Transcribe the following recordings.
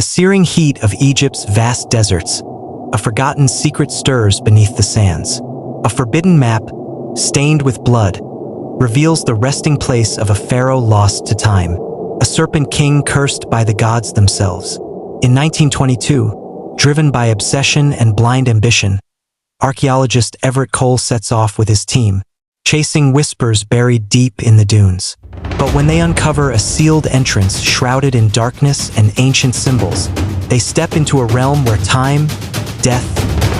the searing heat of Egypt's vast deserts, a forgotten secret stirs beneath the sands. A forbidden map, stained with blood, reveals the resting place of a pharaoh lost to time, a serpent king cursed by the gods themselves. In 1922, driven by obsession and blind ambition, archaeologist Everett sets off with his team, chasing whispers buried deep in the dunes. But when they uncover a sealed entrance shrouded in darkness and ancient symbols, they step into a realm where time, death,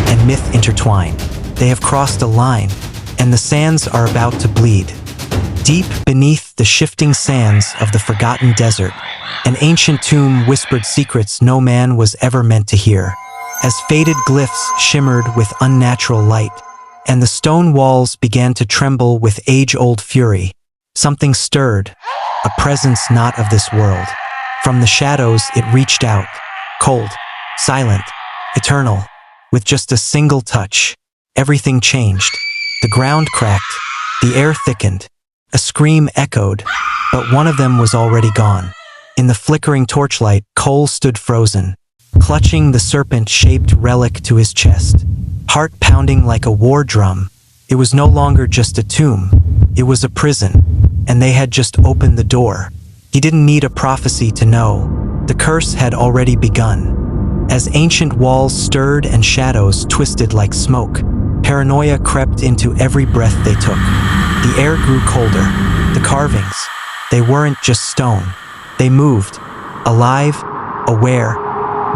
and myth intertwine. They have crossed a line, and the sands are about to bleed. Deep beneath the shifting sands of the forgotten desert, an ancient tomb whispered secrets no man was ever meant to hear. As faded glyphs shimmered with unnatural light, and the stone walls began to tremble with age-old fury, something stirred, a presence not of this world. From the shadows it reached out, cold, silent, eternal. With just a single touch, everything changed. The ground cracked, the air thickened, a scream echoed, but one of them was already gone. In the flickering torchlight, Cole stood frozen, clutching the serpent-shaped relic to his chest, heart pounding like a war drum. It was no longer just a tomb, it was a prison, and they had just opened the door. He didn't need a prophecy to know. The curse had already begun. As ancient walls stirred and shadows twisted like smoke, paranoia crept into every breath they took. The air grew colder. The carvings, they weren't just stone. They moved, alive, aware,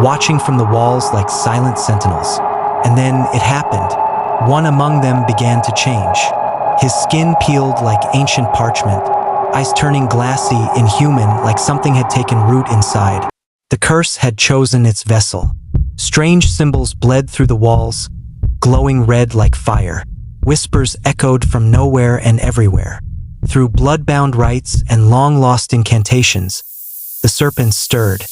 watching from the walls like silent sentinels. And then it happened. One among them began to change. His skin peeled like ancient parchment, eyes turning glassy, inhuman, like something had taken root inside. The curse had chosen its vessel. Strange symbols bled through the walls, glowing red like fire. Whispers echoed from nowhere and everywhere. Through blood-bound rites and long-lost incantations, the serpents stirred,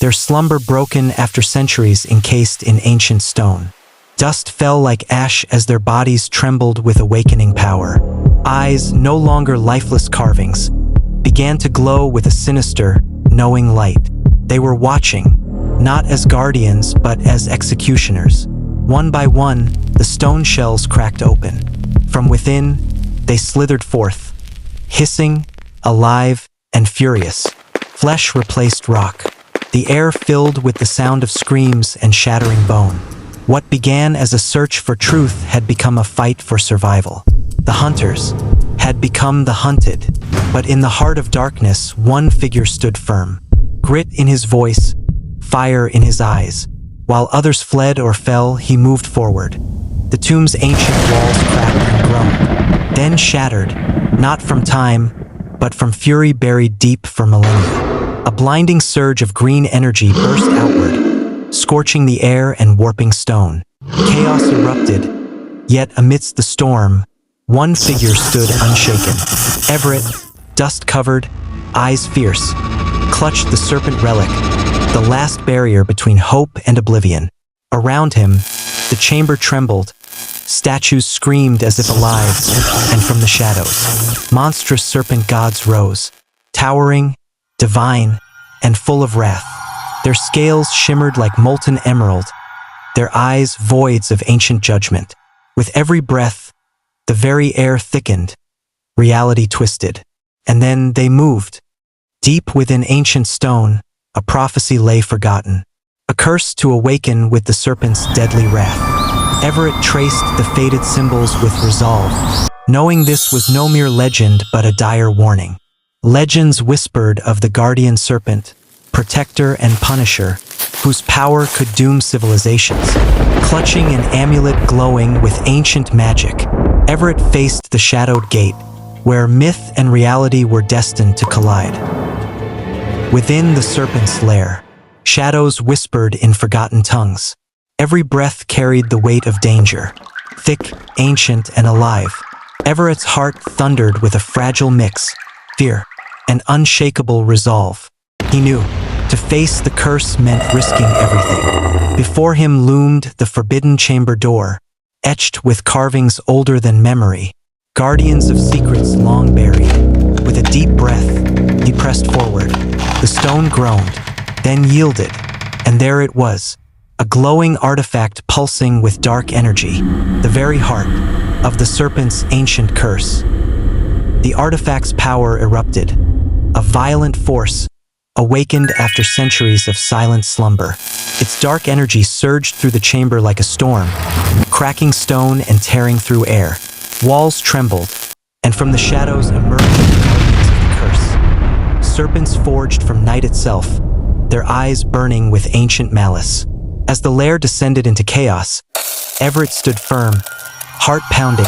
their slumber broken after centuries encased in ancient stone. Dust fell like ash as their bodies trembled with awakening power. Eyes, no longer lifeless carvings, began to glow with a sinister, knowing light. They were watching, not as guardians, but as executioners. One by one, the stone shells cracked open. From within, they slithered forth, hissing, alive, and furious. Flesh replaced rock. The air filled with the sound of screams and shattering bone. What began as a search for truth had become a fight for survival. The hunters had become the hunted, but in the heart of darkness, one figure stood firm. Grit in his voice, fire in his eyes. While others fled or fell, he moved forward. The tomb's ancient walls cracked and groaned, then shattered, not from time, but from fury buried deep for millennia. A blinding surge of green energy burst outward, scorching the air and warping stone. Chaos erupted, yet amidst the storm, one figure stood unshaken. Everett, dust-covered, eyes fierce, clutched the serpent relic, the last barrier between hope and oblivion. Around him, the chamber trembled, statues screamed as if alive, and from the shadows, monstrous serpent gods rose, towering, divine, and full of wrath. Their scales shimmered like molten emerald, their eyes voids of ancient judgment. With every breath, the very air thickened, reality twisted, and then they moved. Deep within ancient stone, a prophecy lay forgotten, a curse to awaken with the serpent's deadly wrath. Everett traced the faded symbols with resolve, knowing this was no mere legend but a dire warning. Legends whispered of the guardian serpent, protector and punisher, whose power could doom civilizations. Clutching an amulet glowing with ancient magic, Everett faced the shadowed gate, where myth and reality were destined to collide. Within the serpent's lair, shadows whispered in forgotten tongues. Every breath carried the weight of danger, thick, ancient, and alive. Everett's heart thundered with a fragile mix, fear, and unshakable resolve. He knew, to face the curse meant risking everything. Before him loomed the forbidden chamber door, etched with carvings older than memory, guardians of secrets long buried. With a deep breath, he pressed forward. The stone groaned, then yielded, And there it was, a glowing artifact pulsing with dark energy, the very heart of the serpent's ancient curse. The artifact's power erupted, a violent force, awakened after centuries of silent slumber. Its dark energy surged through the chamber like a storm, cracking stone and tearing through air. Walls trembled, and from the shadows emerged the guardians of the curse. Serpents forged from night itself, their eyes burning with ancient malice. As the lair descended into chaos, Everett stood firm, heart pounding,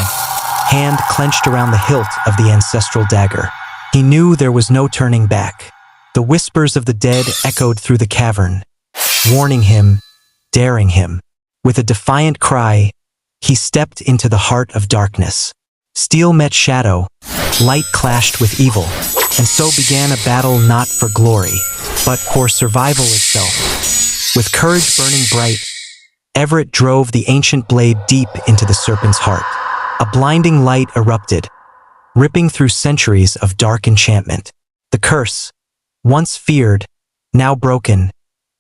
hand clenched around the hilt of the ancestral dagger. He knew there was no turning back. The whispers of the dead echoed through the cavern, warning him, daring him. With a defiant cry, he stepped into the heart of darkness. Steel met shadow, light clashed with evil, and so began a battle not for glory, but for survival itself. With courage burning bright, Everett drove the ancient blade deep into the serpent's heart. A blinding light erupted, ripping through centuries of dark enchantment. The curse, once feared, now broken,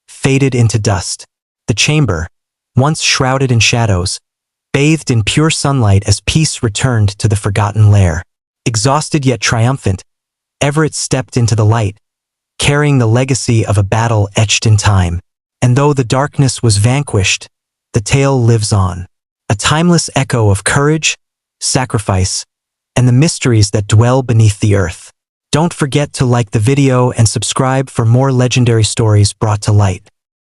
faded into dust. The chamber, once shrouded in shadows, bathed in pure sunlight as peace returned to the forgotten lair. Exhausted yet triumphant, Everett stepped into the light, carrying the legacy of a battle etched in time. And though the darkness was vanquished, the tale lives on. A timeless echo of courage, sacrifice, and the mysteries that dwell beneath the earth. Don't forget to like the video and subscribe for more legendary stories brought to light.